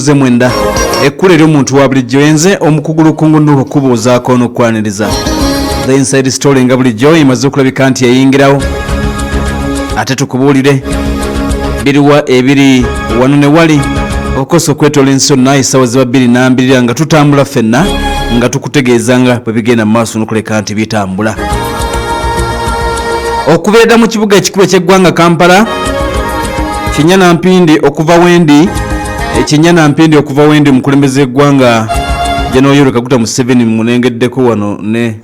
mwenda ekkulu ery'omuntu wa bulijjo yenze omukugulu kungunduko kubuuzaako n'okwaniriza. The Inside Story nga bulijjo imaze okulabika nti yayingirawo ate tukubuulire biriwa ebiri wano ne wali okosa okwetoola ensi yonna essaawa ziba 2:02 nga tutambula ffenna nga tukutegeeza nga bwe bigenda mu maaso n'okuleka nti bitambula. Okubeera mu kibuga ekikulu eky'eggwanga Kampala, Kinyana Mpindi okuva wendi mukulembeze eggwanga General Yoweri Kaguta Museveni mulengeddeko wano ne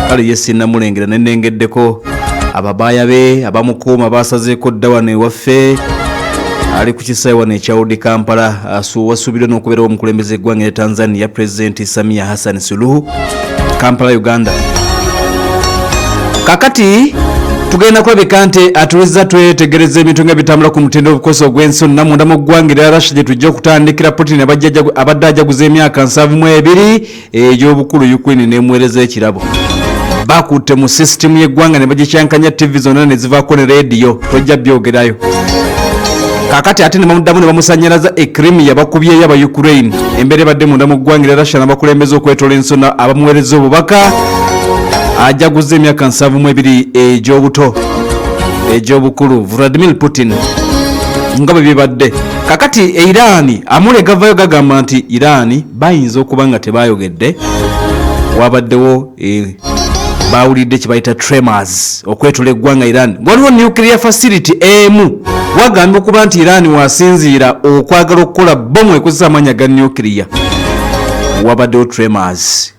kale yesinna mulengera nenengeddeko ababaaya be abamukuuma basazeeko dda wano ewaffe ali ku kisaawe wano ekyawudi Kampala wasuubirwa n'okubeerawo omukulembeze eggwanga ya Tanzania President Samia Hassan Suluhu Kampala Uganda. Kakati tugenda kulabika nti atuweza twetegereza ebintu nga bitambula ku mutindo obukoso ogw'ensi yonna munda mu ggwanga erya Russia gye tujja okutandikira Putin abadde ajaguza emyaka 72 egy'obukulu Ukraine n'emuweereza ekirabo. Bakutte mu sisitimu y'eggwanga ne bagikyankanya TV zonna ne zivaako ne rediyo tojja byogerayo. Kakati ate ne bamuddamu ne bamusannyalaza Crimea bakubyeyo aba Ukraine embeera ebadde munda mu ggwanga erya Russia n'abakulembeze okwetoola ensi yonna abamuweereza obubaka ajaguza emyaka 72 egy'obukulu Vladimir Putin nga bwe bibadde. Kakati Iran amulega vayo gagamba nti Iran bayinza okuba nga tebayogedde wabaddewo bawulidde kye bayita tremors okwetoola eggwanga Iran. Waliwo nuclear facility emu wagambye okuba nti Iran wasinziira okwagala okukola bomu ekozesa amanya ga nuclear wabaddewo tremors.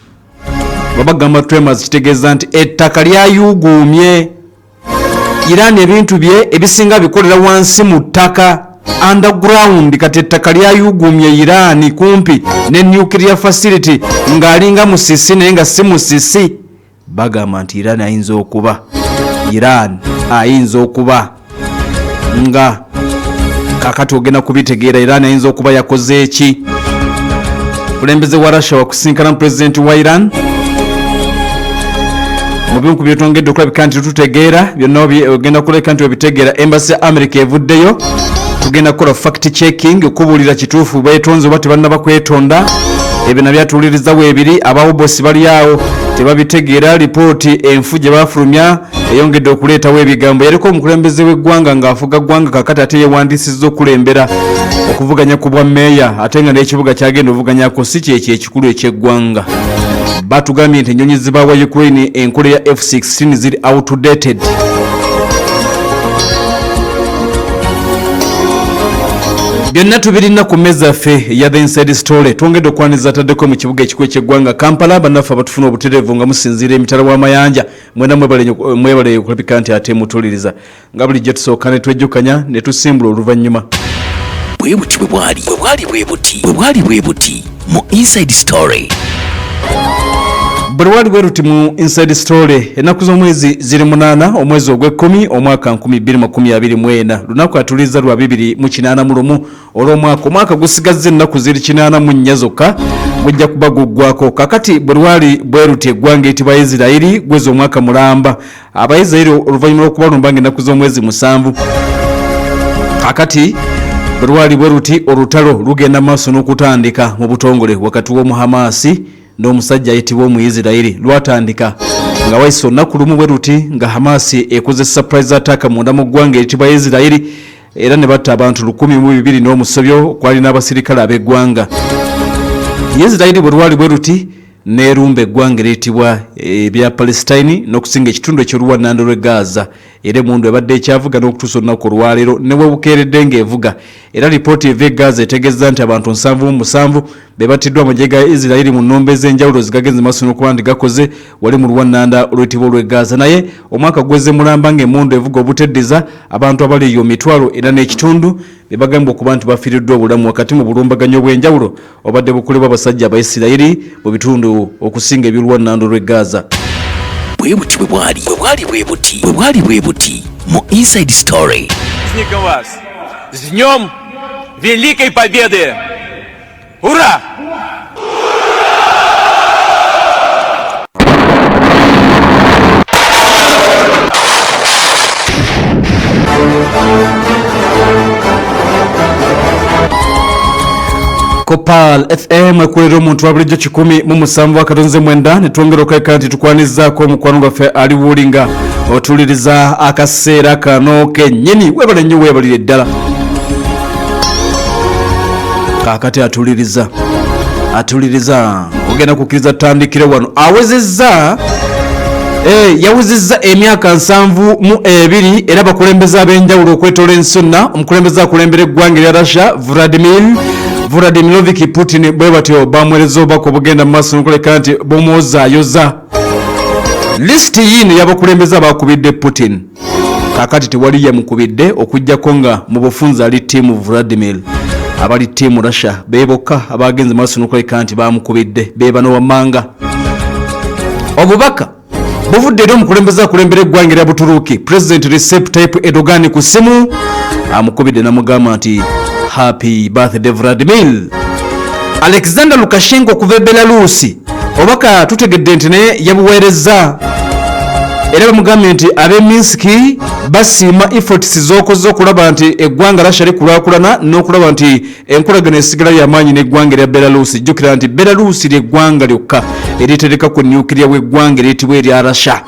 Babagamba tremors kitegeeza nti ettaka lyayuguumye. Iran ebintu bye ebisinga bikolera wansi mu ttaka underground, kati ettaka lyayuguumye Iran kumpi ne nuclear facility ng'alinga musisi naye nga si musisi. Bagamba nti Iran ayinza okuba nga kakati ogenda kubitegeera Iran ayinza okuba yakoze eki. Kulembeze wa Russia wakusinkana President wa Iran mu bimu ku byetongedde okulabika nti tutegeera byonna ogenda kulabika nti obitegeera. Embassy ya America evuddeyo, tugenda kukola fact checking okubuulira kituufu beetonze oba tebannaba kwetonda. Ebyo nabyatuuliriza weebiri abawobosi bali awo tebabitegeera. Lipooti enfu gye bafulumya eyongedde okuleetawo ebigambo. Yaliko omukulembeze w'eggwanga ng'afuga ggwanga kakati ate yeewandiisizza okulembera okuvuganya ku bwa meeya ate nga n'ekibuga kyagenda ovuganyako si kyekyo ekikulu eky'eggwanga. Batugambye nti ennyonyi zibaawa Ukraine enkola ya F-16 ziri outdated. Byonna tubirina ku meza yaffe ya The Inside Story. Twongedde okwaniza ataddeko mu kibuga ekikulu eky'eggwanga Kampala. Bannaffe abatufuna obutereevu nga musinziira emitala w'amayanja mwena mwebale okulabika nti ate mutuliriza nga bulijjo tusooka ne twejjukanya ne tusimbula oluvannyuma. Bwe bwali mu Inside Story. Bwe bwe ruti mu Inside Story. Ennaku z'omwezi ziri 8 omwezi ogw'ekkumi omwaka 2024 lunaku atuliza lwa 281 olw'omwaka gusigazza ennaku ziri 84 zokka gujja kuba guggwako. Kakati bwe ruti eggwanga etibwa Isirayiri gweza omwaka mulamba Abayisirayiri oluvannyuma lw'okubalumba ng'ennaku z'omwezi 7. Kakati bwe ruti olutalo lugenda maaso n'okutandika mu butongole wakati w'omu Hamasi n'omusajja ayitibwa Omuyisirayiri lwatandika nga wayise olunaku lumu bwe ruti nga Hamasi ekoze surprise attack munda mu ggwanga eritibwa Isirayiri era ne batta abantu 1,200 n'omusobyo kwali n'abasirikale ab'eggwanga. Isirayiri bwe ruti n'erumba eggwanga eritibwa ebya Palestine n'okusinga ekitundu eky'oluwannando lw'e Gaza. Era emundu ebadde ekyavuga n'okutuusa olunaku olwaleero ne webukeeredde ng'evuga. Era lipooti eva e Gaza etegeeza nti abantu 77 be battiddwa amagye ga Isirayiri mu nnombe ez'enjawulo zigagenze maaso n'okuba nti gakoze wali mu luwannanda oluyitibwa olw'e Gaza. Naye omwaka gwezze mulamba ng'emundu evuga obuteddiza abantu abali eyo 1,000 n'ekitundu be bagamba okuba nti bafiiriddwa obulamu wakati mu bulumbaganyo obw'enjawulo obadde bukolebwa abasajja Abayisirayiri mu bitundu okusinga eby'oluwannando lw'e Gaza. Bwe bwali mu Inside Story. Вас с Днем Великой Победы! Ура! Kopal FM ekulera omuntu wa bulijjo 107 akatonze mwenda netwongera okeka nti tukwanizaako omukwano gwaffe ali wulinga otuliriza akaseera kano kennyini webale nnyo webalire ddala kaakati atuliriza ogenda kukkiriza tutandikire wano awezezza yawuzizza emyaka 72 era bakulembeza ab'enjawulo okwetola ensonna omukulembeze akulembera eggwanga erya Russia Vladimirovich Putin bwe batyo bamwereza obubaka obugenda mu maaso n'okuleka nti bomwozaayoza lisiti yino y'abakulembeze abakubidde Putin kaakati tewali yamukubidde okuggyako nga mu bufunza ali ttiimu Vladimir abali ttiimu Russia beebokka abagenze maaso n'okuleka nti bamukubidde beebano wammanga obubaka buvudde eri omukulembeze akulembera eggwanga erya Buturuuki President Recep Tayyip Erdogan ku ssimu amukubidde namugamba nti happy birthday Vladimir. Alexander Lukashenko okuva e Belarusi obaka tutegedde nti naye yabuweereza era bamugambye nti ab'e Minsk basiima efforts z'okoze okulaba nti eggwanga Russia likulaakulana n'okulaba nti enkolagana esigala y'amaanyi n'eggwanga erya Belarusi. Jjukira nti Belarusi ly'eggwanga lyokka eritereka ku nuclear w'eggwanga eriyitibwa erya Russia.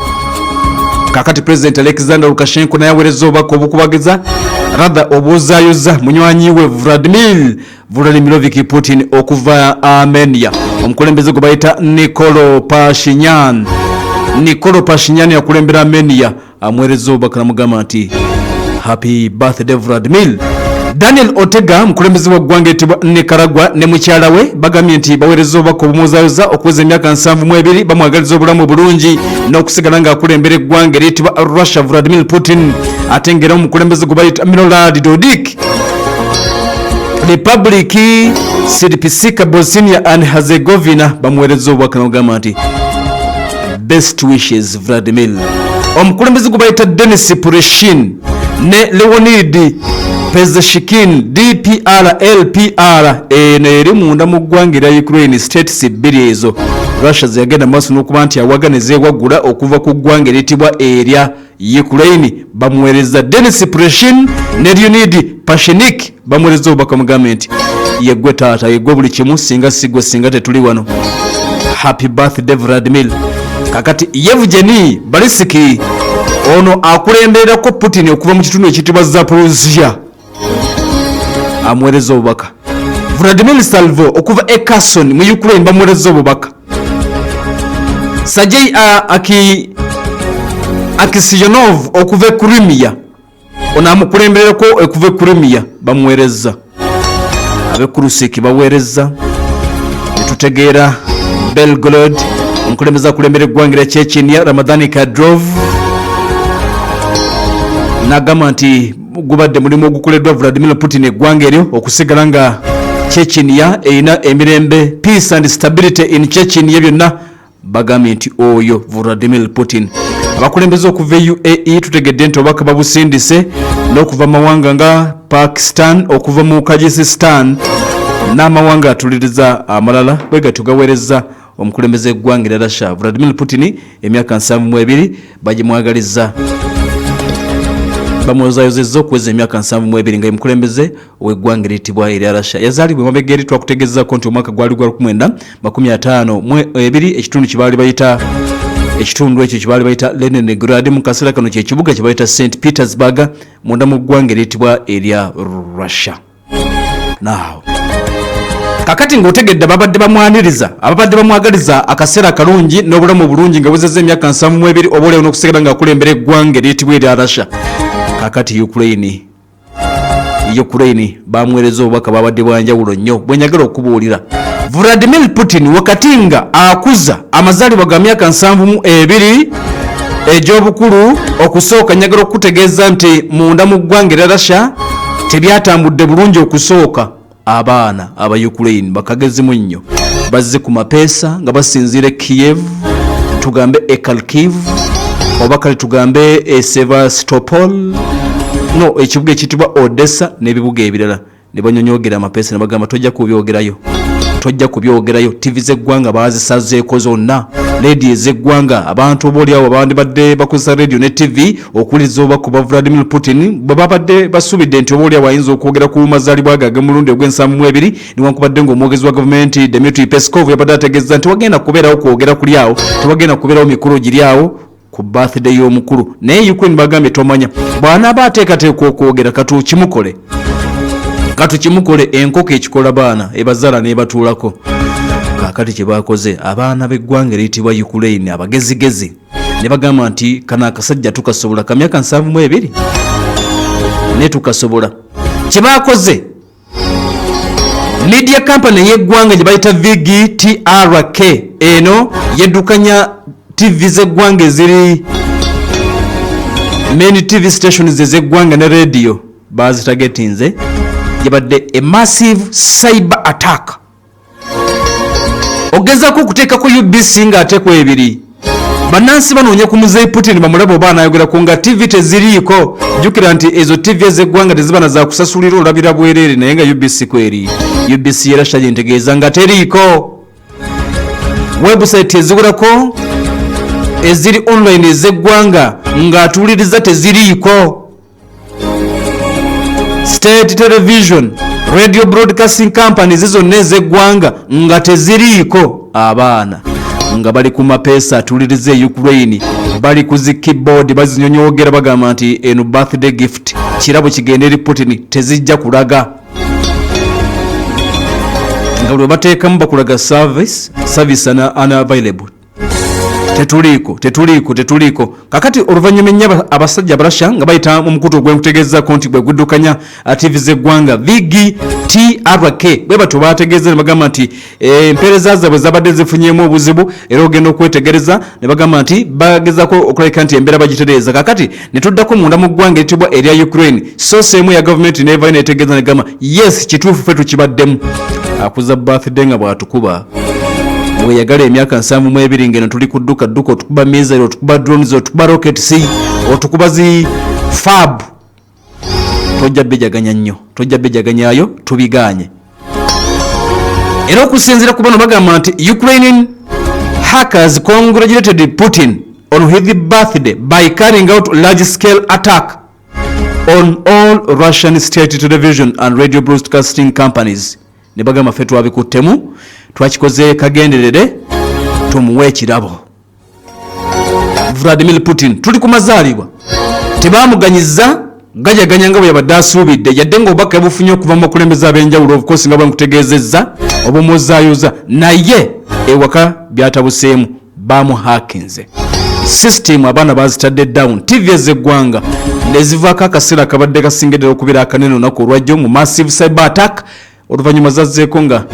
Kakati President Alexander Lukashenko naye aweereza obubaka obukubagiza radha obuzaayoza munywanyi we Vladimirovich Putin okuva Armenia. Omukulembeze gwe bayita Nikolo Pashinyan yakulembera Armenia amweereza obubaka namugamba nti happy birthday Vladimir. Daniel Ortega mukulembeze wa ggwanga etibwa Nicaragua ne mukyala we bagambye nti baweereza obubaka obumuzaayoza okuweza emyaka 72 bamwagaliza obulamu obulungi n'okusigala ng'akulembera eggwanga eryitibwa Russia Vladimir Putin ate ng'era omukulembeze gwe bayita Milorad Dodik Republic Srpska Bosnia and Herzegovina bamuweereza obubaka n'ogamba nti best wishes Vladimir. Omukulembeze gwe bayita Denis Pureshin ne Leonid Pezeshkin DPR LPR eri munda mu ggwanga erya Ukraine states bbiri ezo Russia zeyagenda maaso n'okuba nti awagana ezeewaggula okuva ku ggwanga eryitibwa erya Ukraine bamuweereza Denis Pureshin ne Leonid Pashenik bamuweereza obubaka mugambe nti yeggwe taata yeggwe buli kimu singa sigwe singa tetuli wano happy birthday Vladimir. Kakati Yevgeny Balisky ono akulembererako Putin okuva mu kitundu ekiyitibwa Zaporozhia amweereza obubaka. Vladimir Salvo okuva e Kherson mu Ukraine bamuweereza obubaka. Sergei Akisyanov okuva e Crimea ono amukulembererako okuva e Crimea bamuweereza. Abe Kurusik baweereza netutegeera Belgorod omukulembeze akulembera eggwanga erya Chechnya Ramadan Kadyrov n'agamba nti gubadde mulimu ogukoleddwa Vladimir Putin eggwanga eryo okusigala nga Chechnya erina emirembe peace and stability in Chechnya byonna bagambye nti oyo Vladimir Putin. Abakulembeze okuva UAE tutegedde nti obubaka babusindise n'okuva mawanga nga Pakistan okuva mu Kyrgyzstan n'amawanga atuliriza amalala bwe gatugaweereza omukulembeze eggwanga erya Russia Vladimir Putin emyaka 72 bagimwagaliza bamwozaayozezza okuweza emyaka 72 nga mukulembeze w'eggwanga eryitibwa erya Russia. Yazaalibwa emabega eri twakutegeezako nti omwaka gwali gwa 1952 ekitundu ekyo kye baali bayita Leningrad mu kaseera kano kye kibuga kye bayita St Petersburg munda mu ggwanga eryitibwa erya Russia. Now kakati ng'otegedde ababadde bamwagaliza akaseera akalungi n'obulamu obulungi nga bwezezza emyaka 72 oba olewo n'okusigala ng'akulembera eggwanga eryitibwa erya Russia. Kakati Ukraine bamwereza obubaka babadde bwanjawulo nnyo bwenyagala okubuulira. Vladimir Putin wakati nga akuza amazaalibwa ga myaka 72 egy'obukulu okusooka nyagala okutegeeza nti munda mu ggwanga erya Russia tebyatambudde bulungi okusooka. Abaana aba Ukraine bakagezimu nnyo bazze ku mapeesa nga basinziira Kiev tugambe e Kharkiv oba kale tugambe e Sevastopol ekibuga ekiyitibwa Odessa n'ebibuga ebirala ne banyonyogera amapeesa ne bagamba tojja kubyogerayo TV z'eggwanga baazisazeeko zonna radio ez'eggwanga abantu obaoliawo abandibadde bakozesa radio ne TV okuwuliriza obakuba Vladimir Putin bwe babadde basuubidde nti obaoliawo ayinza okwogera ku mazaalibwa ge ag'emulundi ogw'ensanvu niwankubadde ng'omwogezi wa gavumenti Dmitry Peskov yabadde ategeeza nti wagenda kubeerawo kwogera kuli awo tewagenda kubeerawo mikolo giri awo ku birthday y'omukulu naye Ukraine bagambye tomanya bw'anaaba ateekateeka okwogera katukimukole enkoko ekikola baana ebazaala n'ebatuulako kakati kye bakoze abaana b'eggwanga eriyitibwa Ukraine abagezigezi ne bagamba nti kano akasajja tukasobola ka myaka 72 ne tukasobola kye bakoze media company y'eggwanga gye bayita VGTRK eno yeddukanya TV z'eggwanga eziri main TV stations ez'eggwanga ne radio bazitagetinze yabadde a massive cyber attack ogezako okuteekako UBC ng'ateekwa ebiri bannansi banoonya ku muzeeyi Putin bamulaba oba anayogerako nga TV teziriiko jjukira nti ezo TV ez'eggwanga teziba na za kusasulira olabira bwereere naye nga UBC kweri UBC era Russia ntegeeza nga teriiko website eziwerako eziri online ez'eggwanga ng'atuuliriza teziriiko state television radio broadcasting companies zonna ez'eggwanga nga teziriiko abaana nga bali ku mapeesa atuuliriza e Ukraine bali ku zi keyboard bazinyonyoogera bagamba nti eno birthday gift kirabo kigenda eri Putin tezijja kulaga nga bwe bateekamu bakulaga service unavailable tetuliiko kakati oluvannyuma ennyo abasajja abarasha nga bayita mu mukutu ogw'enkutegeezaako nti bwe guddukanya TV z'eggwanga VGTRK bwe batyo bategeeza ne bagamba nti empeereza zaabwe zabadde zifunyemu obuzibu era ogenda okwetegereza ne bagamba nti bagezaako okulabika nti embeera bagitereeza kakati ne tuddako munda mu ggwanga eritibwa erya Ukraine source emu ya gavumenti neevayo neetegeeza negamba yes kituufu ffe tukibaddemu akuza birthday nga bw'atukuba weyagala emyaka 72 ngeno tuli ku dduka otukuba missile otukuba drones otukuba rockets otukuba zi fab tojja bejaganyaayo tubiganye era okusinziira ku bano bagamba nti Ukrainian hackers congratulated Putin on his birthday by carrying out large-scale attack on all Russian state television and radio broadcasting companies ne bagamba ffe twabikuttemu twakikoze kagenderere tumuwe ekirabo Vladimir Putin tuli ku mazaalibwa tebamuganyiza gajaganya nga bwe yabadde asuubidde yadde ng'obubaka bufunye okuva mu bakulembeze ab'enjawulo obukosi nga bwemutegeezezza obumuzaayuza naye ewaka byatabuseemu bamuhakinze system abaana bazitadde down TV ez'eggwanga nezivaako akaseera kabadde kasingeddera okubeera akanene olunaku olwajjo mu massive cyber attack oluvannyuma zazzeeko nga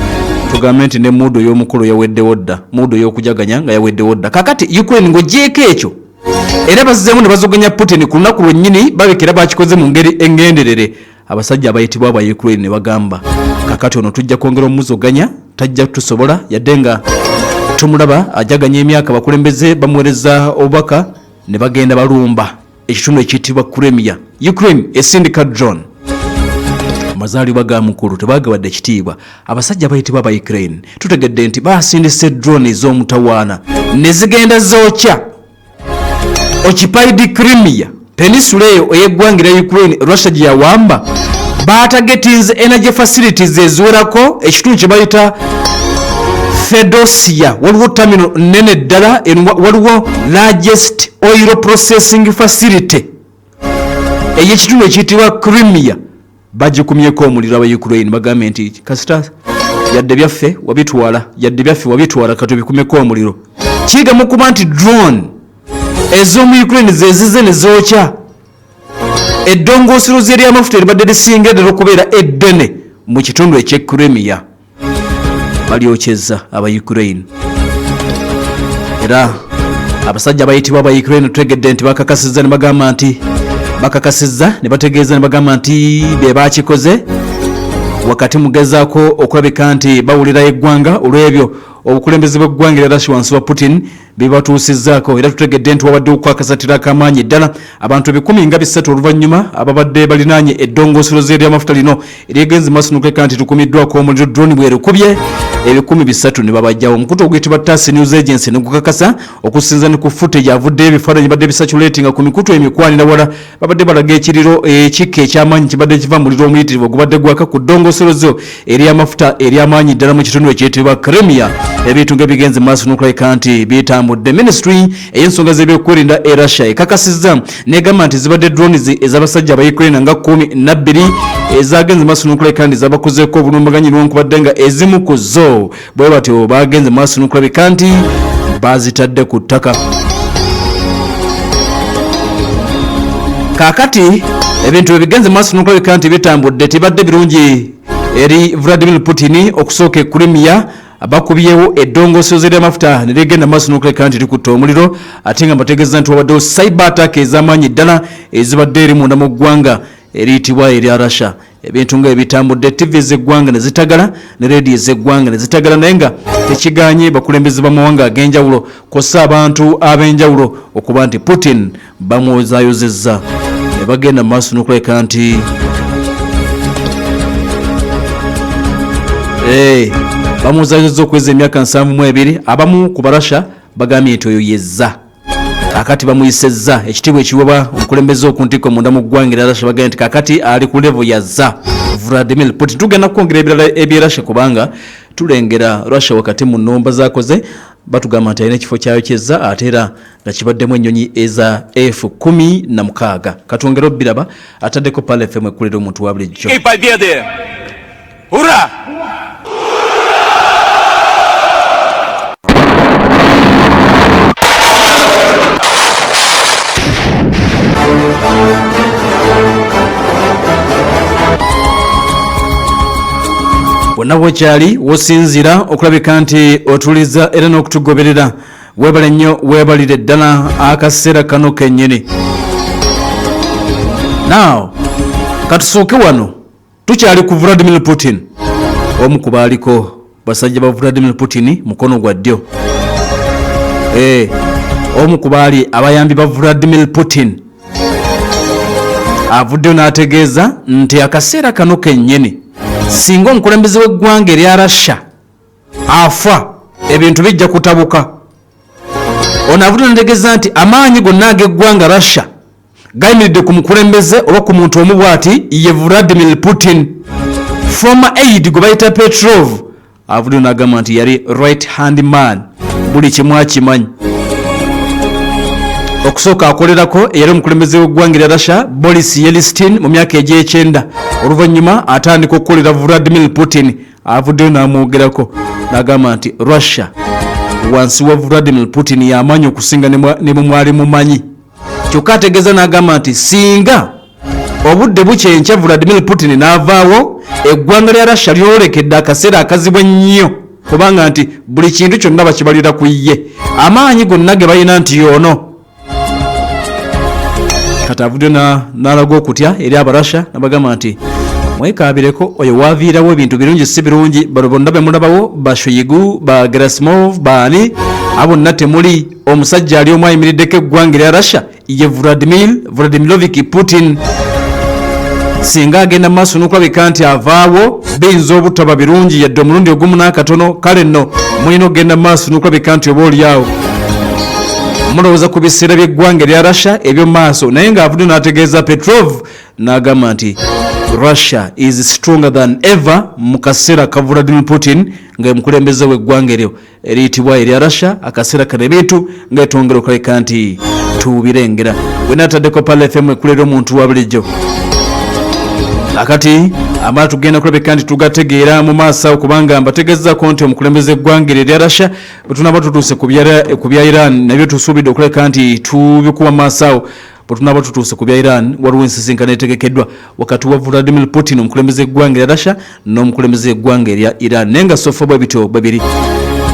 tugambe nti ne muudo y'omukulu yaweddewo dda muudo y'okujaganya nga yaweddewo dda kakati Ukraine ng'ogyeko ekyo era bazzeemu ne bazoganya Putin ku lunaku lwennyini babekera bakikoze mu ngeri engenderere abasajja abayitibwa aba Ukraine ne bagamba kakati ono tujja kwongera omuzoganya tajja tusobola yadde nga tumulaba ajaganya emyaka bakulembeze bamuweereza obubaka ne bagenda balumba ekitundu ekiyitibwa Crimea Ukraine esindika drone mazaalibwa ga mukulu tebagabadde ekitiibwa abasajja bayitibwa aba Ukraine tutegedde nti basindise drone ez'omutawaana ne zigenda zookya occupied Crimea peninsula eyo ey'eggwanga lya Ukraine Russia gye yawamba baatagetinze energy facilities eziwerako ekitundu kye bayita Fedosia waliwo terminal nene ddala waliwo largest oil processing facility ey'ekitundu ekiyitibwa Crimea bagikumyeko omuliro aba Ukraine bagambe nti kasita yadde byaffe wabitwala katubikumeko omuliro kigamu kuba nti drone ez'omu Ukraine zezize ne zookya eddongoosero ly'amafuta eribadde lisinga ddala okubeera eddene mu kitundu eky'e Crimea balyokyeza aba Ukraine era abasajja bayitibwa aba Ukraine tutegedde nti bakakasizza ne bategeeza ne bagamba nti be bakikoze wakati mugezaako okulabika nti bawulira eggwanga olw'ebyo obukulembeze bw'eggwanga lya Russia wansi wa Putin bebatuusizzaako era tutegedde nti wabadde okwakasatira akamaanyi ddala abantu 130 oluvannyuma ababadde balinaanye eddongoosero ly'amafuta lino eryegenzi maaso n'okuleka nti tukumiddwako omuliro drone bwerukubye ebikumi 300 ne babajjawo. Omukutu oguyitibwa TASS News Agency ne gukakasa okusinza ne ku footage avudde ebifaananyi badde bisatulating ku mikutu emikwanira wala babadde balaga ekiriro ekikka eky'amaanyi kibadde kiva muliro omuyitirivu ogubadde gwaka ku ddongosolozo ery'amafuta ery'amaanyi ddala mu kitundu ekyetebwa Crimea. Ebintu ng'ebigenze maaso n'okulabika nti bitambudde. Ministry ey'ensonga z'ebyokwerinda e Russia ekakasizza n'egamba nti zibadde drones ez'abasajja aba Ukraine nga 12 ezagenze maaso n'okulabika nti zabakozeeko obulumbaganyi newankubadde nga ezimu ku zo bwe batyo bagenze maaso n'okulabika nti bazitadde ku ttaka. Kaakati ebintu ebigenze maaso n'okulabika nti bitambudde tibadde birungi eri Vladimir Putin okusooka e Crimea abakubyewo eddongosozo ly'amafuta ne ligenda maaso n'okulabika nti likutta omuliro ate nga bategeeza nti wabaddewo cyber attack ez'amaanyi ddala ezibadde eri munda mu ggwanga eriyitibwa erya Russia. Ebintu nga ebitambudde TV z'eggwanga ne zitagala ne radio z'eggwanga ne zitagala naye nga tekiganye bakulembeze b'amawanga ag'enjawulo kosa abantu ab'enjawulo okuba nti Putin bamwozaayozezza ne bagenda maaso n'okulabika nti bamuzaayozezza okweza emyaka 72. Abamu ku Barasha bagambye nti oyo yezza kakati bamuyisezza ekitiibwa ekiweebwa omukulembeze okuntikko munda mu ggwanga erya Russia bagambye nti kakati ali ku level yazza Vladimir Putin. Tugenda kwongera ebirala eby'e Russia kubanga tulengera Russia wakati mu nnomba zaakoze batugamba nti alina ekifo kyayo kyezza ate era nga kibaddemu ennyonyi eza F-16. Katwongera obbiraba ataddeko Pala FM ekkulira omuntu wa bulijjo. Ура! Bonna bwekyali wosinzira okulabika nti otuliza era n'okutugoberera weebale nnyo weebalire ddala akaseera kano kennyini. Now katusooke wano tukyali ku Vladimir Putin. Omu ku baaliko basajja ba Vladimir Putin mukono gwa ddyo. Omu ku baali abayambi ba Vladimir Putin avuddeyo n'ategeeza nti akaseera kano kennyini singa omukulembeze w'eggwanga erya Russia afa ebintu bijja kutabuka. Ono avuddeyo n'ategeeza nti amaanyi gonna ag'eggwanga Russia gayimiridde ku mukulembeze oba ku muntu omu bw'ati ye Vladimir Putin. Former aide gwe bayita Petrov avuddeyo n'agamba nti yali right hand man, buli kimu akimanyi. Okusooka akolerako eyali omukulembeze w'eggwanga erya Russia Boris Yeltsin mu myaka egy'ekyenda. Oluvannyuma atandika okukolera Vladimir Putin avuddeyo n'amwogerako n'agamba nti Russia wansi wa Vladimir Putin y'amaanyi okusinga ne bwe mwali mumanyi. Kyokka ategeeza n'agamba nti singa obudde bukyenkya Vladimir Putin n'avaawo eggwanga lya Russia lyolekedde akaseera akazibu ennyo kubanga nti buli kintu kyonna bakibalira ku ye, amaanyi gonna ge balina nti yono. Kati avuddeyo n'alaga okutya eri Abarasha n'abagamba nti mwekaabireko oyo waaviirawo ebintu birungi si birungi. Bano bonna be mulabawo ba Shoigu ba Gerasimov baani abo nna temuli omusajja ali omu ayimiriddeko eggwanga erya Russia ye Vladimirovich Putin. Singa agenda maaso n'okulabika nti avaawo biyinza obutaba birungi yadde omulundi ogumu n'akatono. Kale nno mulina okugenda maaso n'okulabika nti oba oliawo mulowooza ku biseera by'eggwanga erya Russia ebyo maaso. Naye ng'avuddeyo n'ategeeza Petrov n'agamba nti Russia is stronger than ever mu kaseera ka Vladimir Putin nga mukulembeze w'eggwanga eryo eriyitibwa erya Russia. Akaseera kano ebintu ng'etwongera okulabika nti tubirengera. Bwe n'ataddeko Pala FM ekkulira omuntu wa bulijjo. Akati amala tugenda kulabika nti tugategeera mu maaso kubanga mbategeezzaako nti omukulembeze eggwanga erya Russia bwe tunaba tutuuse ku bya Iran nabyo tusuubidde okulabika nti tubikuwa maaso awo. Bwe tunaba tutuuse ku bya Iran waliwo ensisinkano etegekeddwa wakati wa Vladimir Putin omukulembeze eggwanga erya Russia n'omukulembeze eggwanga erya Iran. Naye nga sofa bwe bityo babiri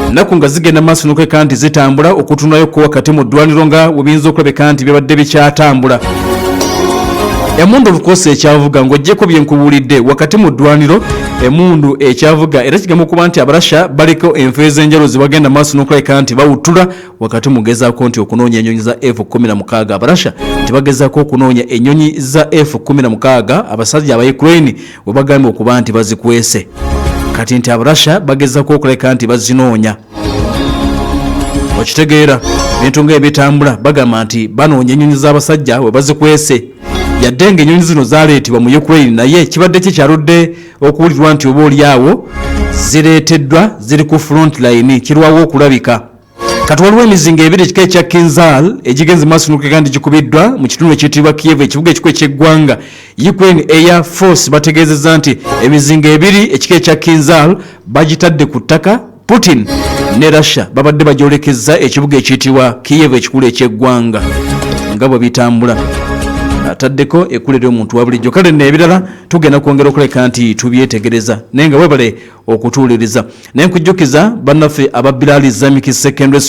ennaku nga zigenda maaso n'okulabika nti zitambula okutunayo ku wakati mu ddwaniro nga webiyinza okulabika nti byabadde bikyatambula. Emundu of course ekyavuga ng'oggyeko bye nkubuulidde wakati mu ddwaniro emundu ekyavuga era kigamba okuba nti Abarasha baliko enfo ez'enjalo zibagenda maaso n'okulabika nti bawuttula wakati mugezaako nti okunoonya ennyonyi za F-16. Abarasha tebagezaako okunoonya ennyonyi za F-16 abasajja aba Ukraine we bagambye okuba nti bazikwese. kati nti Abarussia bagezako okuleka nti bazinoonya. Okitegeera ebintu ng'ebitambula bagamba nti banoonya ennyonyi z'abasajja we bazikwese yadde ng'ennyonyi zino zaaleetebwa mu Ukraine naye kibadde kikyaludde okuwulirwa nti oba oli awo zireeteddwa ziri ku front line kirwawo okulabika. Kati waliwo emizinga ebiri ekika ekya Kinzhal egigenze maaso n'okugamba nti gikubiddwa mu kitundu ekiyitibwa Kiev ekibuga ekikulu eky'eggwanga. Ukraine Air Force bategeezezza nti emizinga ebiri ekika ekya Kinzhal bagitadde ku ttaka. Putin ne Russia babadde bajolekeza ekibuga ekiyitibwa Kiev ekikulu eky'eggwanga nga bwe bitambula. Ataddeko ekkulira omuntu wa bulijjo. Kale n'ebirala tugenda kwongera okuleka nti tubyetegereza naye nga webale okutuuliriza. Naye nkujjukiza bannaffe aba Bilal Islamic Secondary